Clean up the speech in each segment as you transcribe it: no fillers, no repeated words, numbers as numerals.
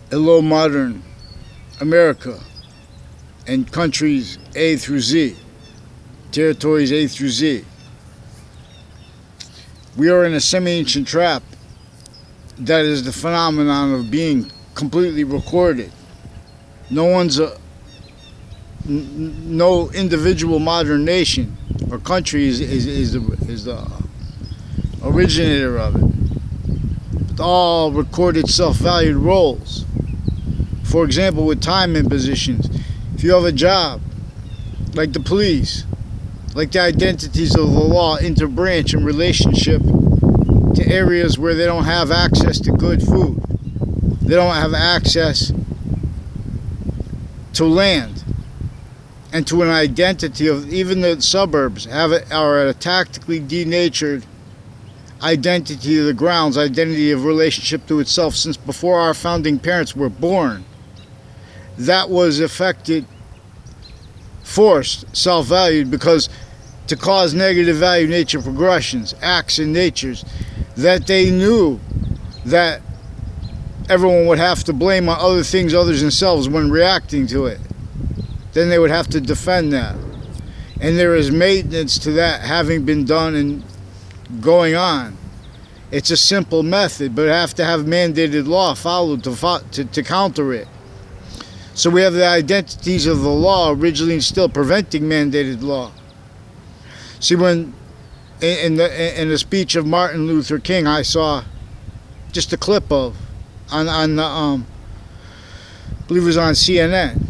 Hello, modern America and countries A through Z, territories A through Z. We are in a semi-ancient trap that is the phenomenon of being completely recorded. No individual modern nation or country is the originator of it. It's all recorded self-valued roles. For example, with time impositions, if you have a job, like the police, like the identities of the law interbranch in relationship to areas where they don't have access to good food. They don't have access to land and to an identity of, even the suburbs are a tactically denatured identity of the grounds, identity of relationship to itself since before our founding parents were born. That was affected, forced, self-valued, because to cause negative value nature progressions, acts and natures, that they knew that everyone would have to blame on other things other than themselves when reacting to it. Then they would have to defend that. And there is maintenance to that having been done and going on. It's a simple method, but have to have mandated law followed to counter it. So we have the identities of the law originally and still preventing mandated law. See, when in the speech of Martin Luther King, I saw just a clip of on the I believe it was on CNN.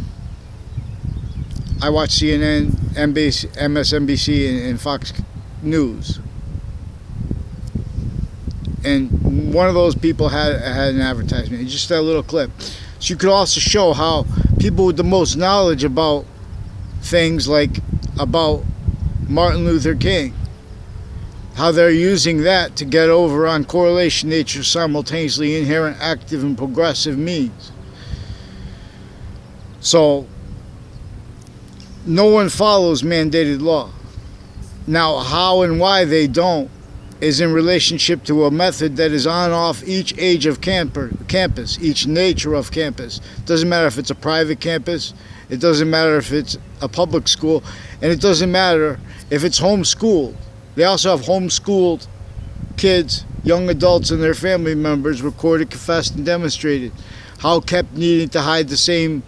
I watch CNN, NBC, MSNBC, and Fox News. And one of those people had an advertisement, just that little clip. So you could also show how people with the most knowledge about things like about Martin Luther King, how they're using that to get over on correlation nature simultaneously inherent active and progressive means. So no one follows mandated law. Now how and why they don't is in relationship to a method that is on off each age of campus, each nature of campus. Doesn't matter if it's a private campus, it doesn't matter if it's a public school, and it doesn't matter if it's homeschooled. They also have homeschooled kids, young adults and their family members recorded, confessed, and demonstrated how kept needing to hide the same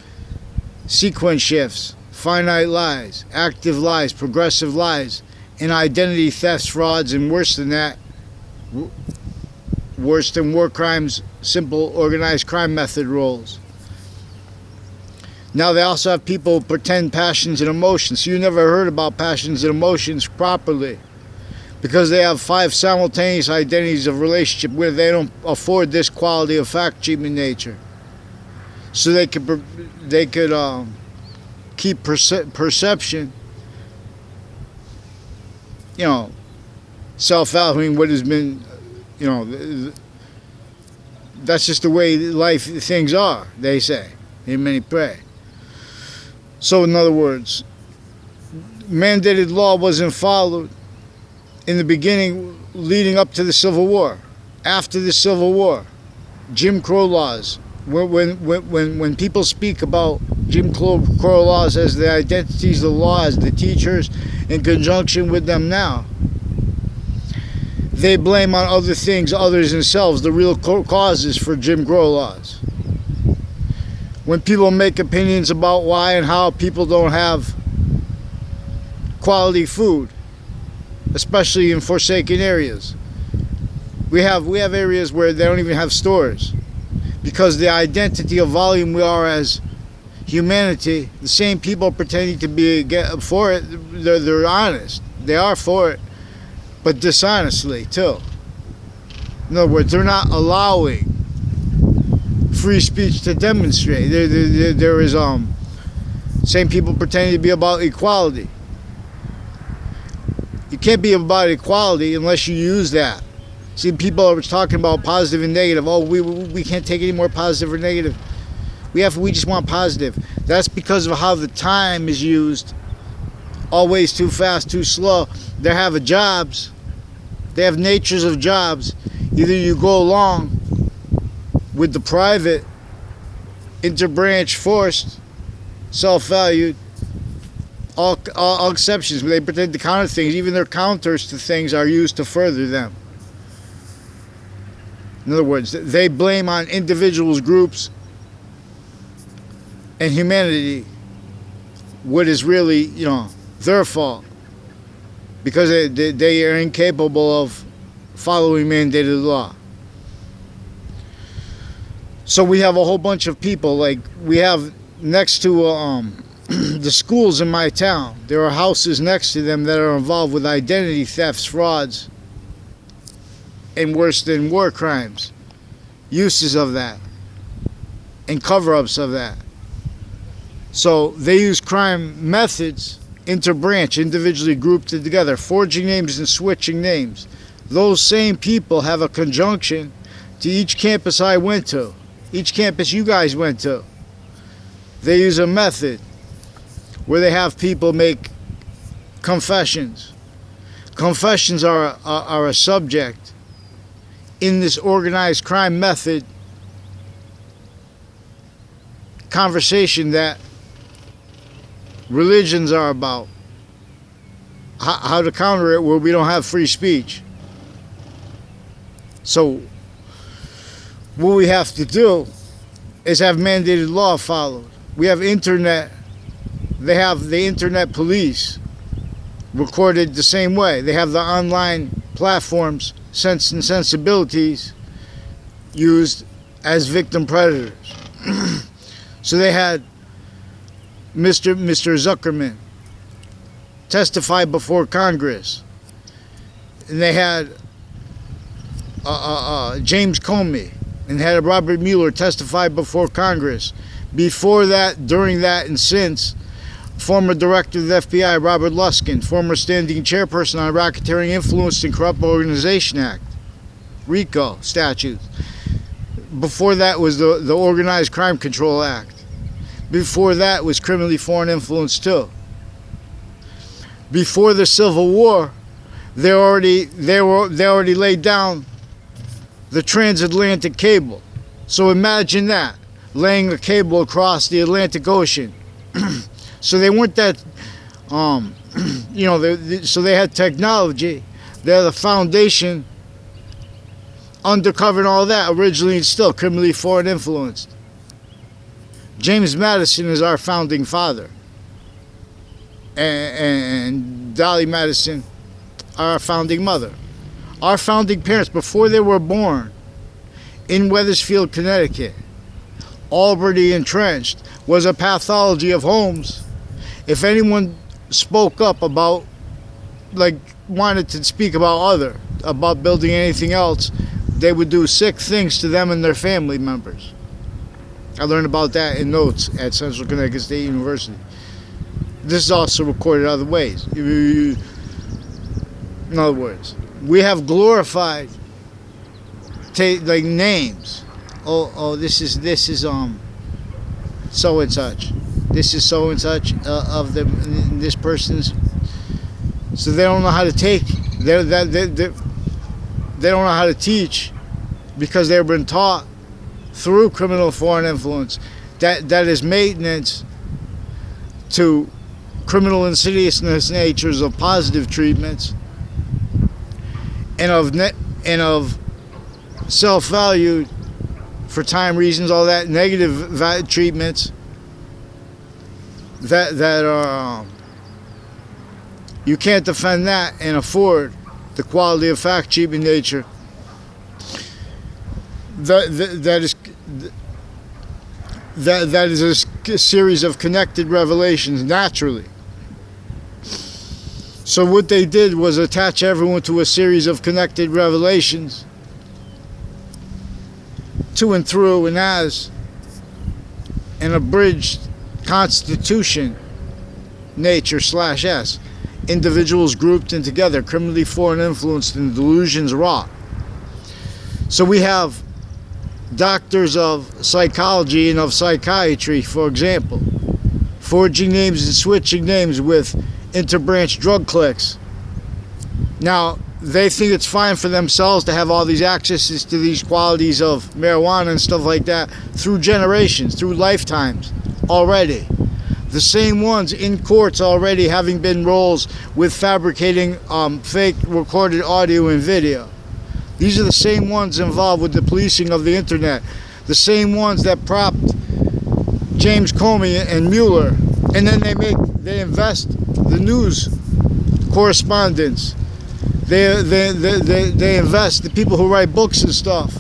sequence shifts, finite lies, active lies, progressive lies, and identity thefts, frauds, and worse than that, worse than war crimes, simple organized crime method roles. Now they also have people pretend passions and emotions. So you never heard about passions and emotions properly because they have 5 simultaneous identities of relationship where they don't afford this quality of fact treatment nature. So they could keep perception, self-valuing what has been, that's just the way life things are, they say. In many pray. So in other words, mandated law wasn't followed in the beginning leading up to the Civil War. After the Civil War, Jim Crow laws, when people speak about Jim Crow laws as the identities of the law, as the teachers in conjunction with them now, they blame on other things other than themselves the real causes for Jim Crow laws. When people make opinions about why and how people don't have quality food, especially in forsaken areas, we have areas where they don't even have stores because the identity of volume we are as humanity, the same people pretending to be for it, they're honest, they are for it, but dishonestly too. In other words, they're not allowing free speech to demonstrate. There is same people pretending to be about equality. You can't be about equality unless you use that. See, people are talking about positive and negative. Oh, we can't take any more positive or negative. We just want positive. That's because of how the time is used. Always too fast, too slow. They have jobs. They have natures of jobs. Either you go along with the private interbranch, forced, self-valued, all exceptions. They pretend to counter things. Even their counters to things are used to further them. In other words, they blame on individuals, groups, and humanity what is really, their fault, because they are incapable of following mandated law. So we have a whole bunch of people, like we have next to the schools in my town, there are houses next to them that are involved with identity thefts, frauds, and worse than war crimes, uses of that, and cover-ups of that. So they use crime methods, interbranch, individually grouped together, forging names and switching names. Those same people have a conjunction to each campus I went to, each campus you guys went to. They use a method where they have people make confessions. Confessions are a subject in this organized crime method conversation that religions are about. How to counter it where we don't have free speech. So what we have to do is have mandated law followed. We have internet. They have the internet police recorded the same way. They have the online platforms, Sense and Sensibilities, used as victim predators. So they had Mr. Zuckerman testify before Congress, and they had James Comey, and had Robert Mueller testify before Congress. Before that, during that, and since, former director of the FBI, Robert Luskin, former standing chairperson on Racketeering Influenced and Corrupt Organization Act, RICO statutes. Before that was the Organized Crime Control Act. Before that was criminally foreign influence too. Before the Civil War, they already laid down the transatlantic cable. So imagine that, laying a cable across the Atlantic Ocean. So they weren't that, so they had technology. They had the foundation, undercover and all that, originally and still criminally foreign influenced. James Madison is our founding father. And Dolly Madison, our founding mother. Our founding parents, before they were born, in Wethersfield, Connecticut, already entrenched, was a pathology of homes. If anyone spoke up about, wanted to speak about building anything else, they would do sick things to them and their family members. I learned about that in notes at Central Connecticut State University. This is also recorded other ways. In other words, we have glorified names. This is so and such. This is so and such of this person's. So they don't know how to take. They don't know how to teach, because they've been taught through criminal foreign influence that is maintenance to criminal insidiousness natures of positive treatments and of self-value for time reasons, all that negative treatments that are you can't defend that and afford the quality of fact treatment nature that is a series of connected revelations naturally. So what they did was attach everyone to a series of connected revelations, to and through and as an abridged constitution nature /s, individuals grouped in together, criminally foreign influenced, and delusions wrought. So we have doctors of psychology and of psychiatry, for example, forging names and switching names with interbranch drug cliques. Now, they think it's fine for themselves to have all these accesses to these qualities of marijuana and stuff like that through generations, through lifetimes already. The same ones in courts already having been roles with fabricating fake recorded audio and video. These are the same ones involved with the policing of the internet. The same ones that propped James Comey and Mueller. And then they invest the news correspondents. They invest the people who write books and stuff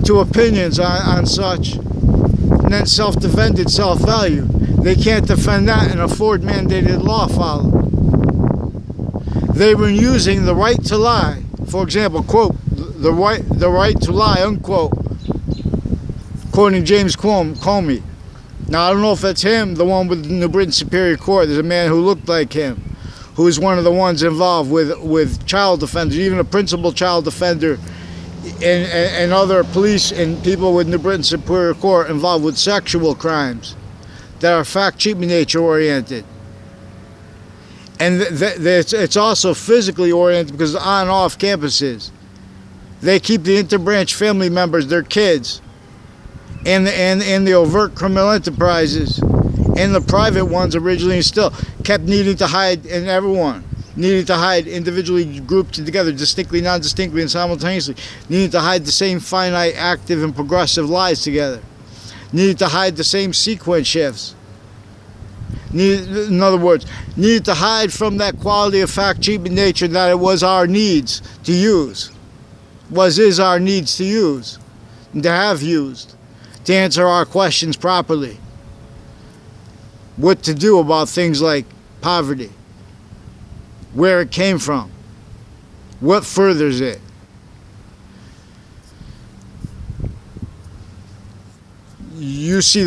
to opinions on such. And then self-defended self-value. They can't defend that and afford mandated law followed. They were using the right to lie, for example, quote, the right to lie, unquote, quoting James Comey. Now, I don't know if that's him, the one with the New Britain Superior Court. There's a man who looked like him, who is one of the ones involved with child defenders, even a principal child defender, and other police and people with New Britain Superior Court involved with sexual crimes that are fact-cheating nature oriented. And it's also physically oriented because on and off campuses, they keep the interbranch family members, their kids, and the overt criminal enterprises, and the private ones originally still kept needing to hide, and everyone needed to hide individually, grouped together, distinctly, non-distinctly, and simultaneously, needed to hide the same finite, active, and progressive lies together, needed to hide the same sequence shifts. In other words, needed to hide from that quality of fact-cheating nature that it was our needs to use, is our needs to use, and to have used, to answer our questions properly. What to do about things like poverty, where it came from, what furthers it. You see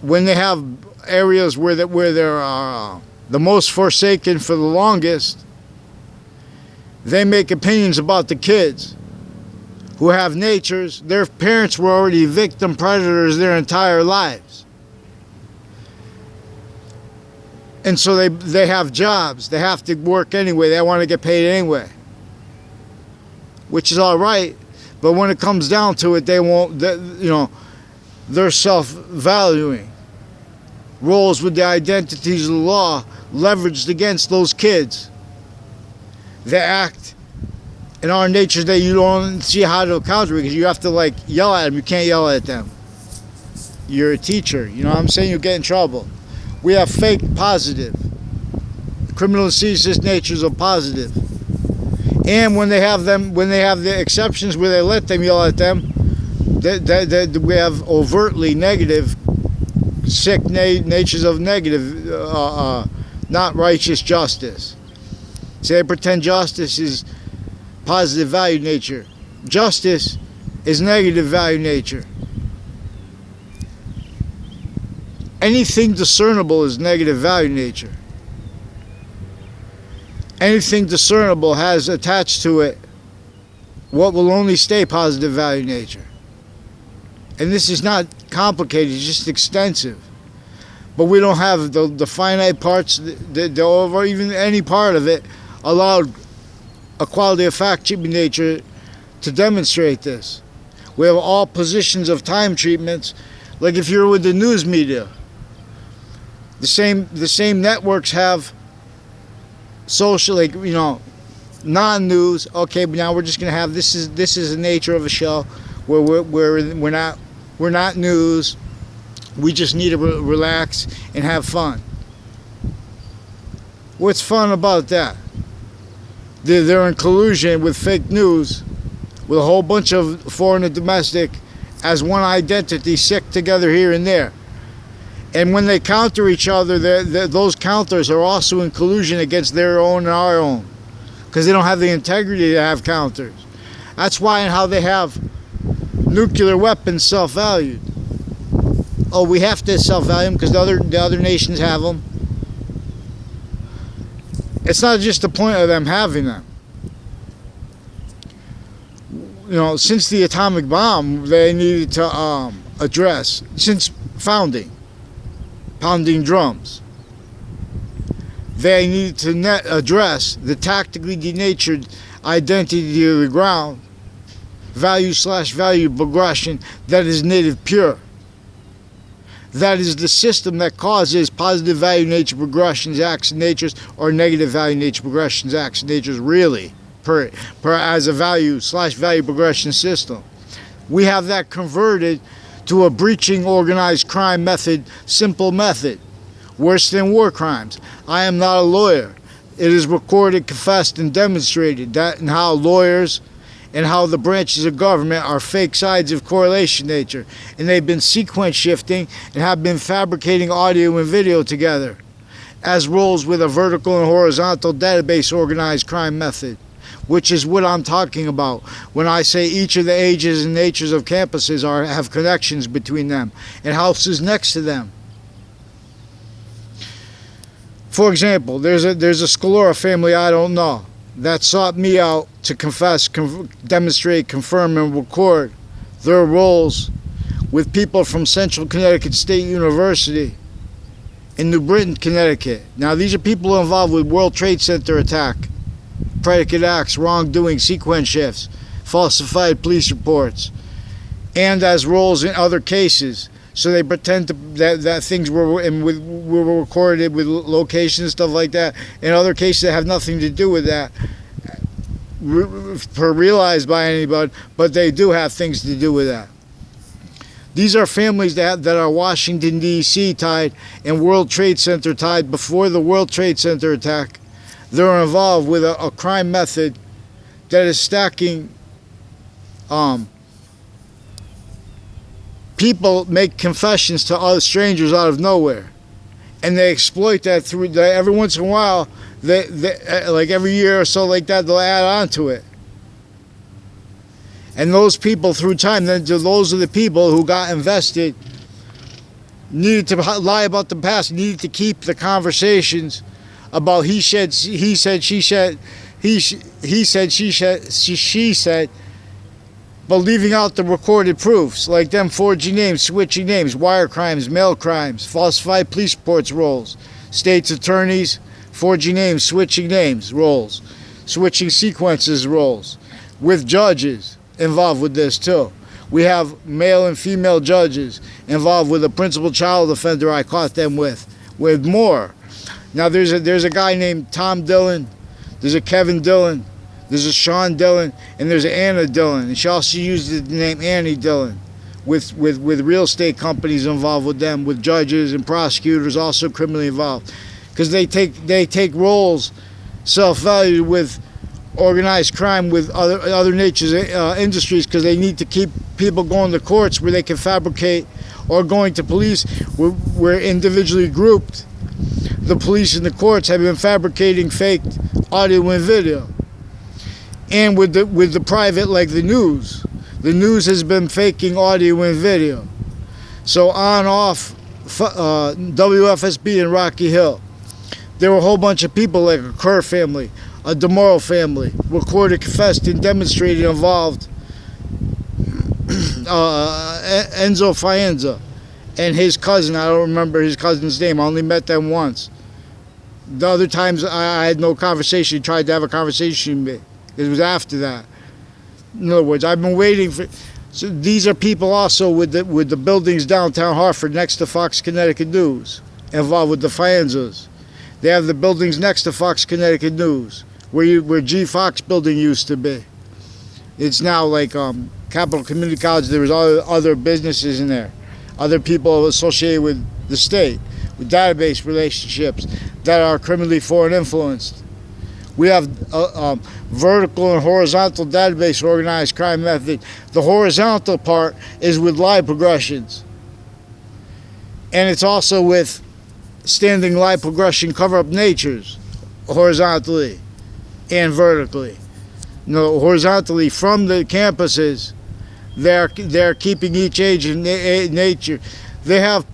when they have areas where there are the most forsaken for the longest, they make opinions about the kids who have natures. Their parents were already victim predators their entire lives. And so they have jobs. They have to work anyway. They want to get paid anyway. Which is all right. But when it comes down to it, they won't, they're self-valuing. Roles with the identities of the law leveraged against those kids. They act in our nature that you don't see how to counter because you have to yell at them. You can't yell at them. You're a teacher. You know what I'm saying? You get in trouble. We have fake positive. Criminal ceaseless natures of positive. And when they have the exceptions where they let them yell at them, we have overtly negative, sick natures of negative, not righteous justice. So they pretend justice is positive value nature. Justice is negative value nature. Anything discernible is negative value nature. Anything discernible has attached to it what will only stay positive value nature. And this is not complicated, it's just extensive. But we don't have the finite parts, or even any part of it allowed a quality of fact-cheating nature to demonstrate this. We have all positions of time treatments. Like if you're with the news media, the same networks have social, non-news. Okay, but now we're just gonna have this is the nature of a show where we're not news. We just need to relax and have fun. What's fun about that? They're in collusion with fake news, with a whole bunch of foreign and domestic as one identity, sick together here and there. And when they counter each other, those counters are also in collusion against their own and our own, because they don't have the integrity to have counters. That's why and how they have nuclear weapons self-valued. Oh, we have to self-value them because the other nations have them. It's not just the point of them having them. Since the atomic bomb, they needed to address, since pounding drums. They need to address the tactically denatured identity of the ground, value/value progression that is native pure. That is the system that causes positive value nature progressions, acts and natures, or negative value nature progressions, acts and natures, really, as a value/value progression system. We have that converted to a breaching organized crime method, simple method, worse than war crimes. I am not a lawyer. It is recorded, confessed, and demonstrated that and how lawyers and how the branches of government are fake sides of correlation nature, and they've been sequence shifting and have been fabricating audio and video together as roles with a vertical and horizontal database organized crime method, which is what I'm talking about when I say each of the ages and natures of campuses have connections between them and houses next to them. For example, there's a Scalora family I don't know that sought me out to confess, demonstrate, confirm, and record their roles with people from Central Connecticut State University in New Britain, Connecticut. Now, these are people involved with World Trade Center attack, predicate acts, wrongdoing, sequence shifts, falsified police reports, and as roles in other cases. So they pretend that things were recorded with locations, stuff like that. In other cases that have nothing to do with that, realized by anybody, but they do have things to do with that. These are families that are Washington, D.C. tied and World Trade Center tied before the World Trade Center attack. They're involved with a crime method that is stacking. People make confessions to other strangers out of nowhere, and they exploit that through. Every once in a while, they like every year or so, like that, they'll add on to it. And those people, through time, then those are the people who got invested, needed to lie about the past, needed to keep the conversations about he said, she said, she said, but leaving out the recorded proofs, like them forging names, switching names, wire crimes, mail crimes, falsified police reports roles, state's attorneys, forging names, switching roles, switching sequences roles, with judges involved with this too. We have male and female judges involved with a principal child offender I caught them with more. Now there's a guy named Tom Dillon, there's a Kevin Dillon, there's a Sean Dillon, and there's an Anna Dillon, and she also used the name Annie Dillon, with real estate companies involved with them, with judges and prosecutors also criminally involved, because they take roles self-valued with organized crime, with other natures industries, because they need to keep people going to courts where they can fabricate, or going to police where individually grouped. The police and the courts have been fabricating fake audio and video. And with the private, like the news has been faking audio and video. So on off WFSB in Rocky Hill, there were a whole bunch of people like a Kerr family, a DeMorrow family, recorded, confessed, and demonstrated involved. Enzo Fienza and his cousin, I don't remember his cousin's name, I only met them once. The other times I had no conversation, he tried to have a conversation with me. It was after that. In other words, I've been waiting for. So these are people also with the buildings downtown Hartford next to Fox Connecticut News, involved with the Fienzas. They have the buildings next to Fox Connecticut News, where G Fox building used to be. It's now like Capital Community College. There was other businesses in there, other people associated with the state, with database relationships that are criminally foreign influenced. We have vertical and horizontal database organized crime method. The horizontal part is with lie progressions. And it's also with standing lie progression cover-up natures, horizontally and vertically. No, horizontally from the campuses, they're keeping each age and nature. They have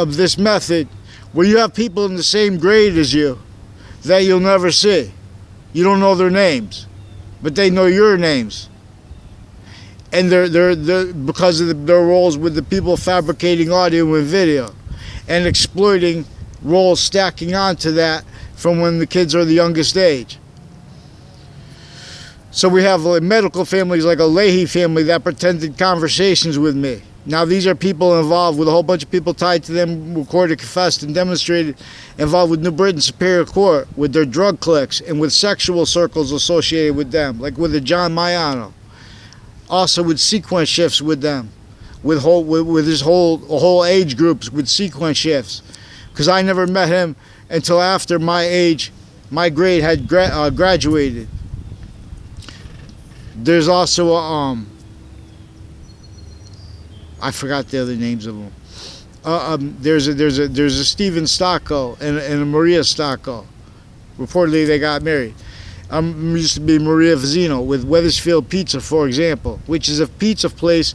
this method where you have people in the same grade as you that you'll never see. You don't know their names, but they know your names. And they're because of their roles with the people fabricating audio and video and exploiting roles stacking onto that from when the kids are the youngest age. So we have like medical families like a Leahy family that pretended conversations with me. Now these are people involved with a whole bunch of people tied to them, recorded, confessed, and demonstrated, involved with New Britain Superior Court, with their drug cliques, and with sexual circles associated with them, like with the John Maiano. Also with sequence shifts with them, with his whole age groups with sequence shifts, because I never met him until after my grade had graduated. There's also I forgot the other names of them. There's a Stephen Stocco and a Maria Stocco. Reportedly they got married. Used to be Maria Vizino with Wethersfield Pizza, for example, which is a pizza place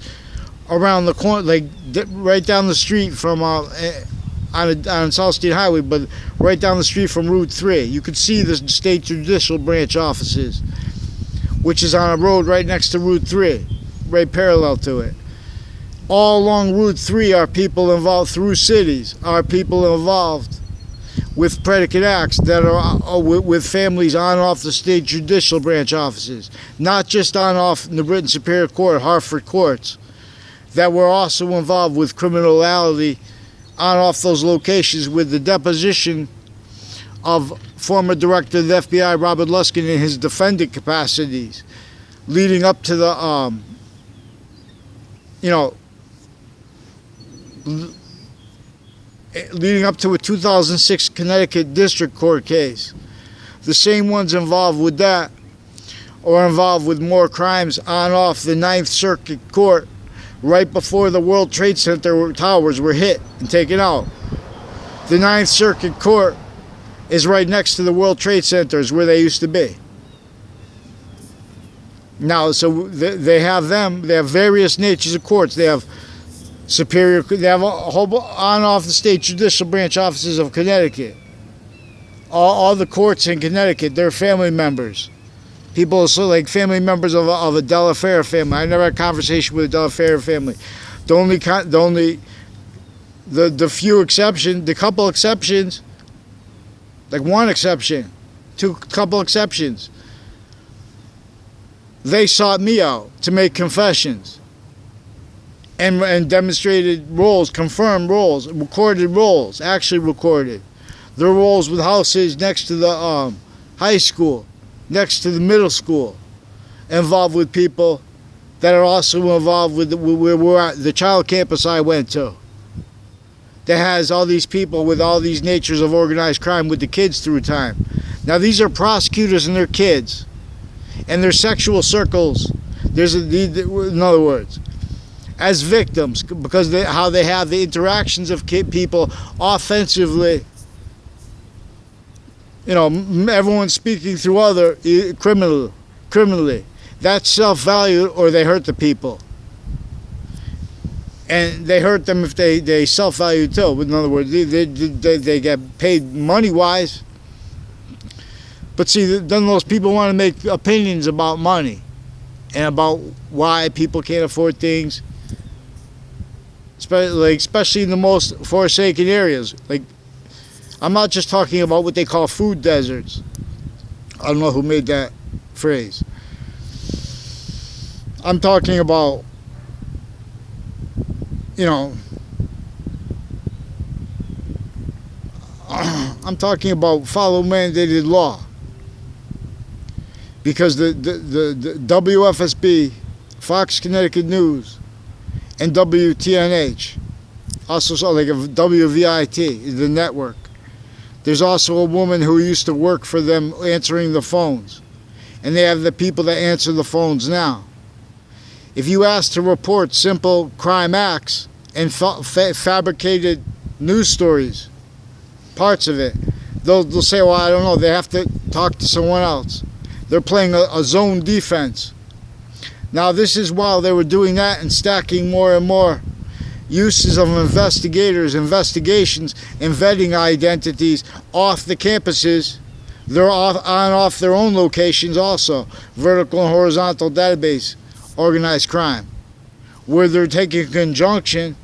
around the corner, like right down the street from on South State Highway, but right down the street from Route 3. You could see the state judicial branch offices, which is on a road right next to Route 3, right parallel to it. All along Route 3 are people involved, through cities, are people involved with predicate acts that are with families on and off the state judicial branch offices, not just on and off the Britain Superior Court, Hartford courts, that were also involved with criminality on and off those locations, with the deposition of former director of the FBI, Robert Luskin, in his defendant capacities, leading up to the, leading up to a 2006 Connecticut District Court case. The same ones involved with that or involved with more crimes on and off the Ninth Circuit Court right before the World Trade Center towers were hit and taken out. The Ninth Circuit Court is right next to the World Trade Centers where they used to be. Now, so they have various natures of courts. They have superior, they have a whole on and off the state judicial branch offices of Connecticut. All the courts in Connecticut, they're family members. People like family members of a De La Fera family. I never had a conversation with a De La Fera family. The few exceptions, the couple exceptions, like one exception, couple exceptions, they sought me out to make confessions and demonstrated roles, confirmed roles, recorded roles, actually recorded. Their roles with houses next to the high school, next to the middle school, involved with people that are also involved with the child campus I went to, that has all these people with all these natures of organized crime with the kids through time. Now these are prosecutors and their kids and their sexual circles. In other words, as victims, because how they have the interactions of people offensively. Everyone's speaking through other criminally. That's self-value, or they hurt the people. And they hurt them if they self-value too. In other words, they get paid money-wise. But see, then those people want to make opinions about money and about why people can't afford things, especially in the most forsaken areas. Like, I'm not just talking about what they call food deserts. I don't know who made that phrase. I'm talking about, I'm talking about follow mandated law. Because the WFSB, Fox Connecticut News, and WTNH, also like a WVIT, the network. There's also a woman who used to work for them answering the phones. And they have the people that answer the phones now. If you ask to report simple crime acts and fabricated news stories, parts of it, they'll say, well, I don't know, they have to talk to someone else. They're playing a zone defense. Now this is while they were doing that and stacking more and more uses of investigations, and vetting identities off the campuses. They're off their own locations also. Vertical and horizontal database, organized crime, where they're taking conjunction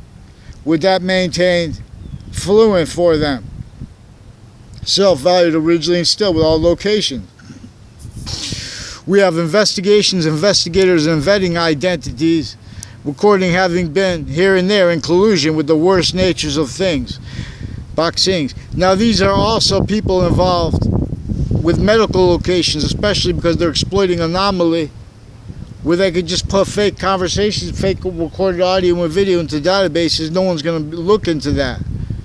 with that maintained fluent for them. self-valued originally and still without location. We have investigations, investigators, and vetting identities, recording having been here and there in collusion with the worst natures of things. Boxings. Now these are also people involved with medical locations, especially because they're exploiting anomaly where they could just put fake conversations, fake recorded audio and video into databases. No one's going to look into that.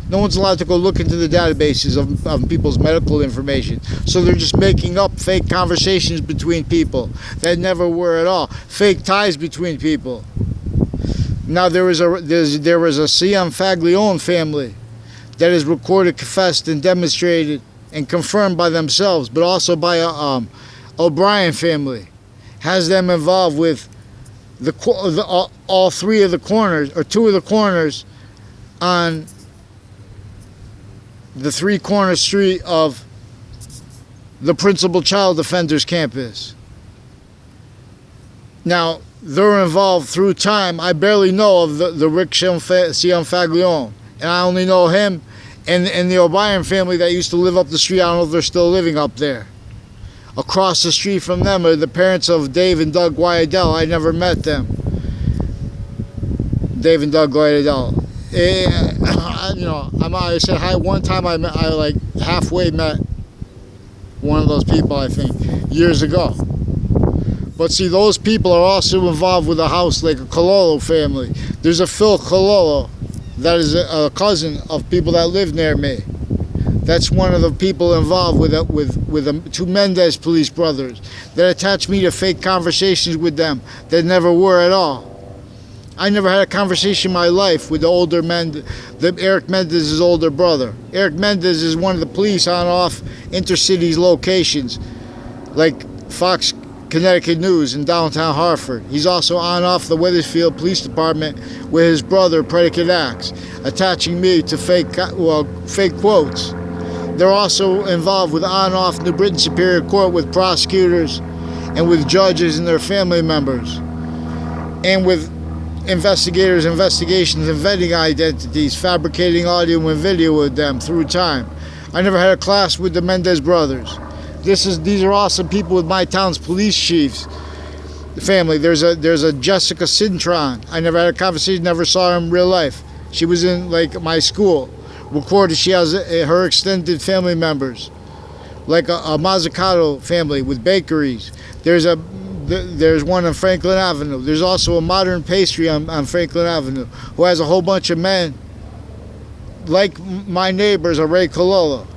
No one's allowed to go look into the databases of people's medical information. So they're just making up fake conversations between people that never were at all. Fake ties between people. Now there was a CM Faglione family that is recorded, confessed, and demonstrated and confirmed by themselves, but also by a O'Brien family. Has them involved with all three of the corners, or two of the corners on the three-corner street of the principal child defender's campus. Now, they're involved through time. I barely know of the Rick CM Faglione, and I only know him and the O'Brien family that used to live up the street. I don't know if they're still living up there. Across the street from them are the parents of Dave and Doug Guayadell. I never met them. Dave and Doug Guayadell. I said hi one time. I like halfway met one of those people, I think, years ago. But see, those people are also involved with a house like a Cololo family. There's a Phil Cololo that is a cousin of people that live near me. That's one of the people involved with the two Mendez police brothers that attach me to fake conversations with them that never were at all. I never had a conversation in my life with Eric Mendez's older brother. Eric Mendez is one of the police on off intercities locations, like Fox Connecticut News in downtown Hartford. He's also on off the Wethersfield Police Department with his brother, Predicate Acts, attaching me to fake quotes. They're also involved with on-off New Britain Superior Court with prosecutors and with judges and their family members, and with investigators, investigations, and vetting identities, fabricating audio and video with them through time. I never had a class with the Mendez brothers. These are awesome people with my town's police chiefs. The family. There's a Jessica Cintron. I never had a conversation, never saw her in real life. She was in like my school. Recorded, she has her extended family members, like a Mazzucato family with bakeries. There's one on Franklin Avenue. There's also a Modern Pastry on Franklin Avenue who has a whole bunch of men, like my neighbors, Ray Cololo,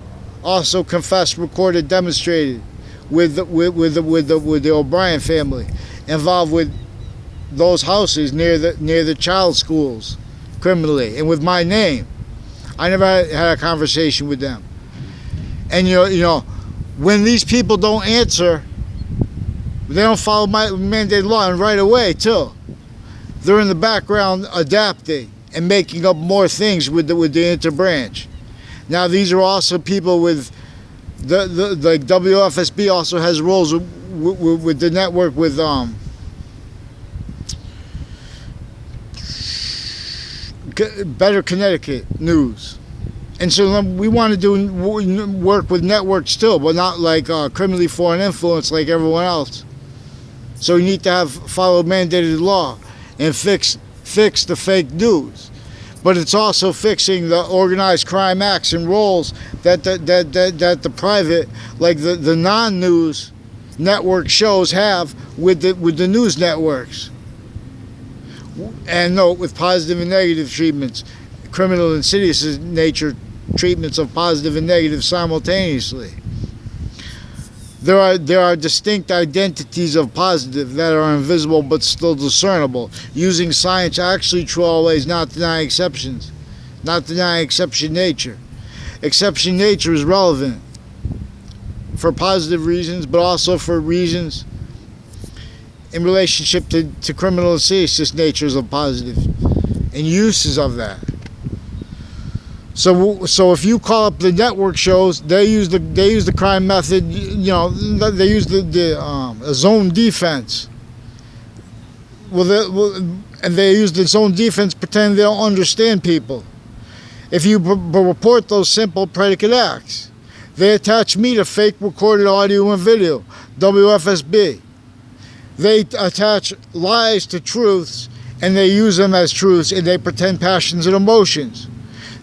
also confessed, recorded, demonstrated with the O'Brien family, involved with those houses near the child schools, criminally, and with my name. I never had a conversation with them. And you know, when these people don't answer, they don't follow my mandated law, and right away too, they're in the background adapting and making up more things with the interbranch. Now these are also people with the WFSB also has roles with the network with Better Connecticut News, and so we want to do work with networks still, but not like criminally foreign influence like everyone else. So we need to follow mandated law and fix the fake news, but it's also fixing the organized crime acts and roles that the private, like the non-news network shows have with the news networks. And note, with positive and negative treatments, criminal and insidious nature treatments of positive and negative simultaneously. There are distinct identities of positive that are invisible but still discernible. Using science actually true always, not denying exceptions, not denying exception nature. Exception nature is relevant for positive reasons, but also for reasons in relationship to criminal and serious natures of positive and uses of that. So if you call up the network shows, they use the crime method. They use the zone defense. And they use the zone defense, pretending they don't understand people. If you report those simple predicate acts, They attach me to fake recorded audio and video, WFSB. They attach lies to truths, and they use them as truths, and they pretend passions and emotions.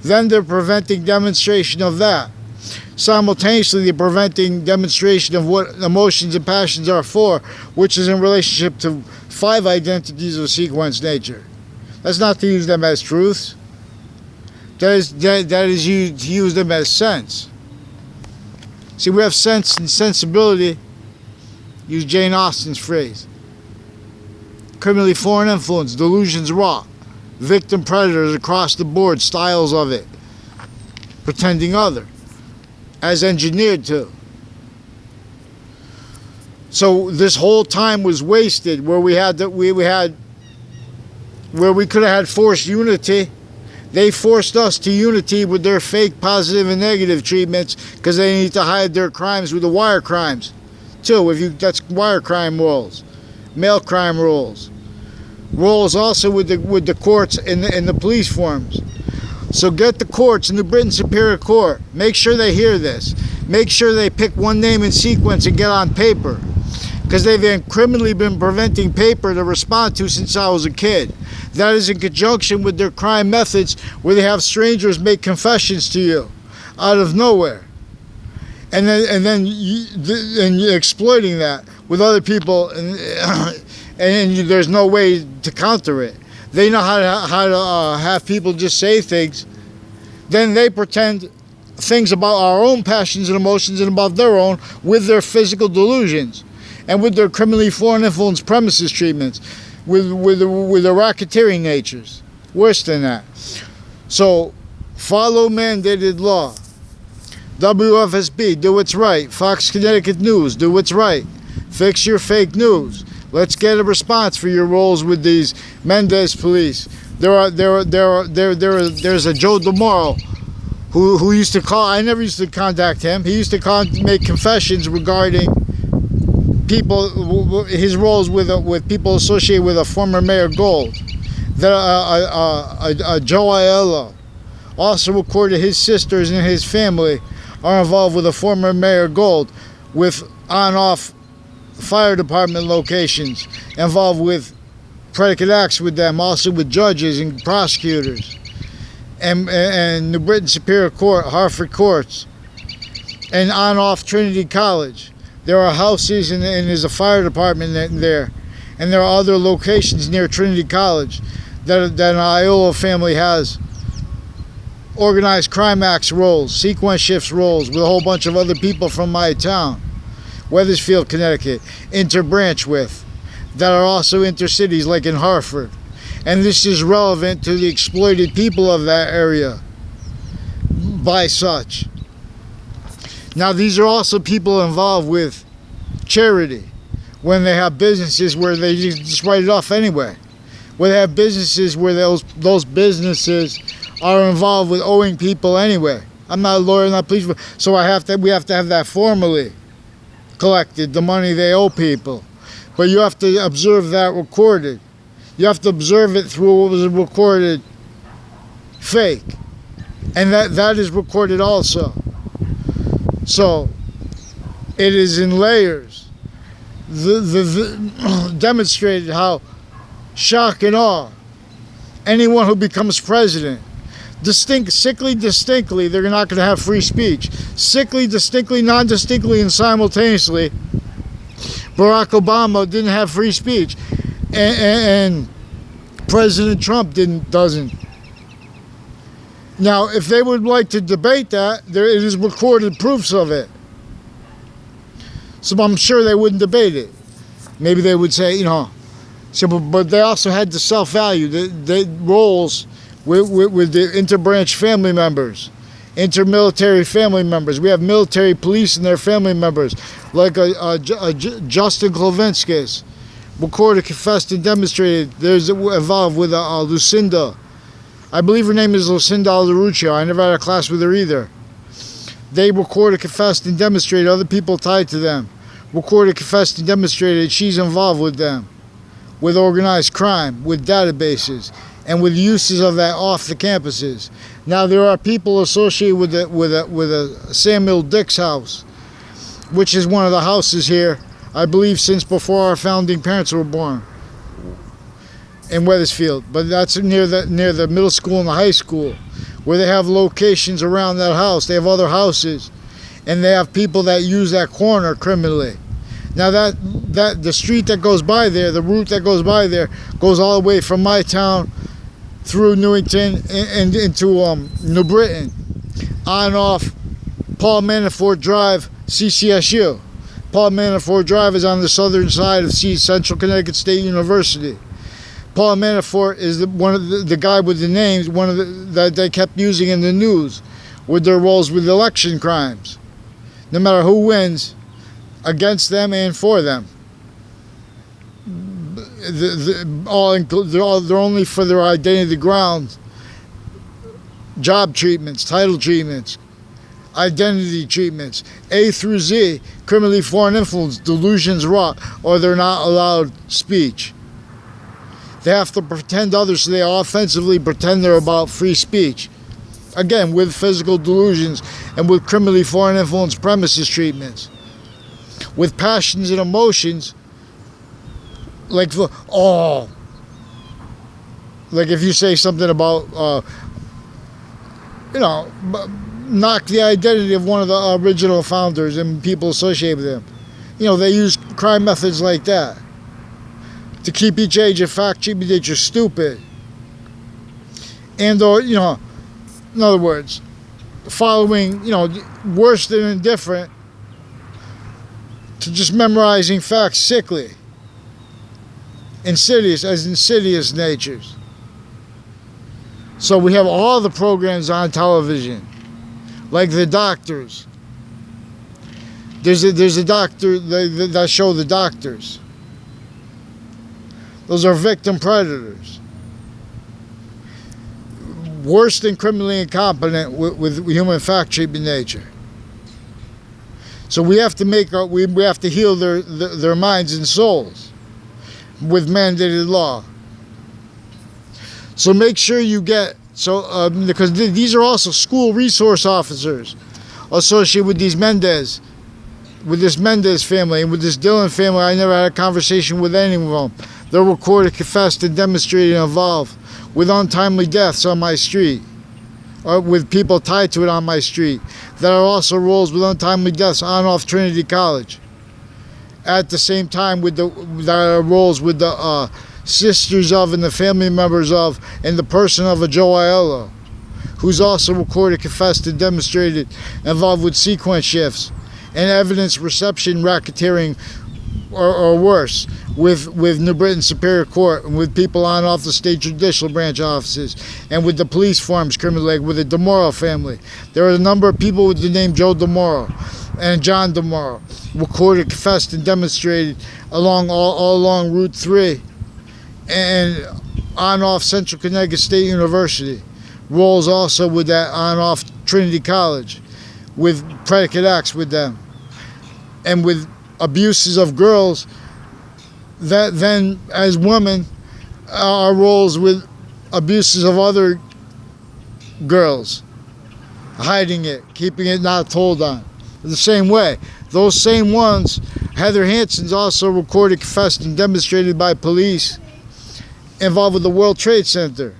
Then they're preventing demonstration of that. Simultaneously, they're preventing demonstration of what emotions and passions are for, which is in relationship to 5 identities of sequence nature. That's not to use them as truths. That is to use them as sense. See, we have sense and sensibility. Use Jane Austen's phrase. Criminally foreign influence, delusions, wrought. Victim predators across the board, styles of it. Pretending other. As engineered to. So this whole time was wasted where we could have had forced unity. They forced us to unity with their fake positive and negative treatments because they need to hide their crimes with the wire crimes too. That's wire crime rules, mail crime rules also with the courts and the police forms. So get the courts in the Britain Superior Court. Make sure they hear this. Make sure they pick one name in sequence and get on paper. Because they've criminally been preventing paper to respond to since I was a kid. That is in conjunction with their crime methods where they have strangers make confessions to you out of nowhere. And then you're exploiting that with other people, and there's no way to counter it. They know how to have people just say things. Then they pretend things about our own passions and emotions and about their own with their physical delusions and with their criminally foreign influence premises treatments, with the racketeering natures. Worse than that. So follow mandated law. WFSB, do what's right. Fox Connecticut News, do what's right. Fix your fake news. Let's get a response for your roles with these Mendez police. There's a Joe DeMoro who used to call. I never used to contact him. He used to make confessions regarding people, his roles with people associated with a former Mayor Gold. Joe Aiello also recorded his sisters and his family are involved with a former Mayor Gold, with on-off fire department locations, involved with predicate acts with them, also with judges and prosecutors, and the Britain Superior Court, Hartford courts, and on-off Trinity College. There are houses and there's a fire department there, and there are other locations near Trinity College that an Aiello family has organized crime acts roles, sequence shifts roles with a whole bunch of other people from my town, Weathersfield, Connecticut, interbranch with, that are also intercities like in Hartford. And this is relevant to the exploited people of that area by such. Now these are also people involved with charity when they have businesses where they just write it off anyway. Where they have businesses where those businesses are involved with owing people anyway. I'm not a lawyer, not a policeman, so we have to have that formally collected, the money they owe people. But you have to observe that recorded. You have to observe it through what was recorded fake. And that is recorded also. So it is in layers. Demonstrated how shock and awe anyone who becomes president, sickly, distinctly, they're not going to have free speech. Sickly, distinctly, non-distinctly, and simultaneously, Barack Obama didn't have free speech, and President Trump doesn't. Now, if they would like to debate that, it is recorded proofs of it. So I'm sure they wouldn't debate it. Maybe they would say, so, but they also had the self-value, the roles with the interbranch family members, intermilitary family members. We have military police and their family members, like Justin Klovinskis, recorded, confessed, and demonstrated. There's involved with Lucinda. I believe her name is Lucinda Alderuccio. I never had a class with her either. They recorded, confessed, and demonstrated other people tied to them. Recorded, confessed, and demonstrated she's involved with them, with organized crime, with databases, and with uses of that off the campuses. Now there are people associated with a Samuel Dick's house, which is one of the houses here, I believe, since before our founding parents were born, in Wethersfield. But that's near the middle school and the high school, where they have locations around that house. They have other houses, and they have people that use that corner criminally. Now that the street that goes by there, the route that goes by there, goes all the way from my town through Newington and into New Britain, on off Paul Manafort Drive, CCSU. Paul Manafort Drive is on the southern side of Central Connecticut State University. Paul Manafort is one of the guy with the names, that they kept using in the news with their roles with election crimes. No matter who wins, against them and for them. They're only for their identity grounds, job treatments, title treatments, identity treatments, A through Z, criminally foreign influence, delusions, wrought, or they're not allowed speech. They have to pretend others, so they offensively pretend they're about free speech. Again, with physical delusions and with criminally foreign influence premises treatments. With passions and emotions, like if you say something about, knock the identity of one of the original founders and people associated with them. They use crime methods like that to keep each age a fact, keep each age stupid. And, in other words, following, worse than indifferent to just memorizing facts sickly. Insidious natures. So we have all the programs on television, like The Doctors. There's a doctor that show The Doctors. Those are victim predators. Worse than criminally incompetent with human fact treatment nature. So we have to we have to heal their minds and souls with mandated law. So make sure you get, because these are also school resource officers associated with this Mendez family, and with this Dillon family. I never had a conversation with any of them. They're recorded, confessed, and demonstrated involved with untimely deaths on my street, or with people tied to it on my street, that are also roles with untimely deaths on off Trinity College. At the same time, that are roles with the sisters of and the family members of and the person of a Joe Aiello, who's also recorded, confessed, and demonstrated involved with sequence shifts and evidence reception racketeering or worse with New Britain Superior Court, and with people on off the state judicial branch offices, and with the police forms criminal, with the DeMoro family. There are a number of people with the name Joe DeMoro and John DeMoro recorded, confessed, and demonstrated all along Route 3 and on off Central Connecticut State University. Roles also with that on off Trinity College, with predicate acts with them, and with abuses of girls that then, as women, are roles with abuses of other girls, hiding it, keeping it not told on. The same way, those same ones, Heather Hanson's also recorded, confessed, and demonstrated by police involved with the World Trade Center.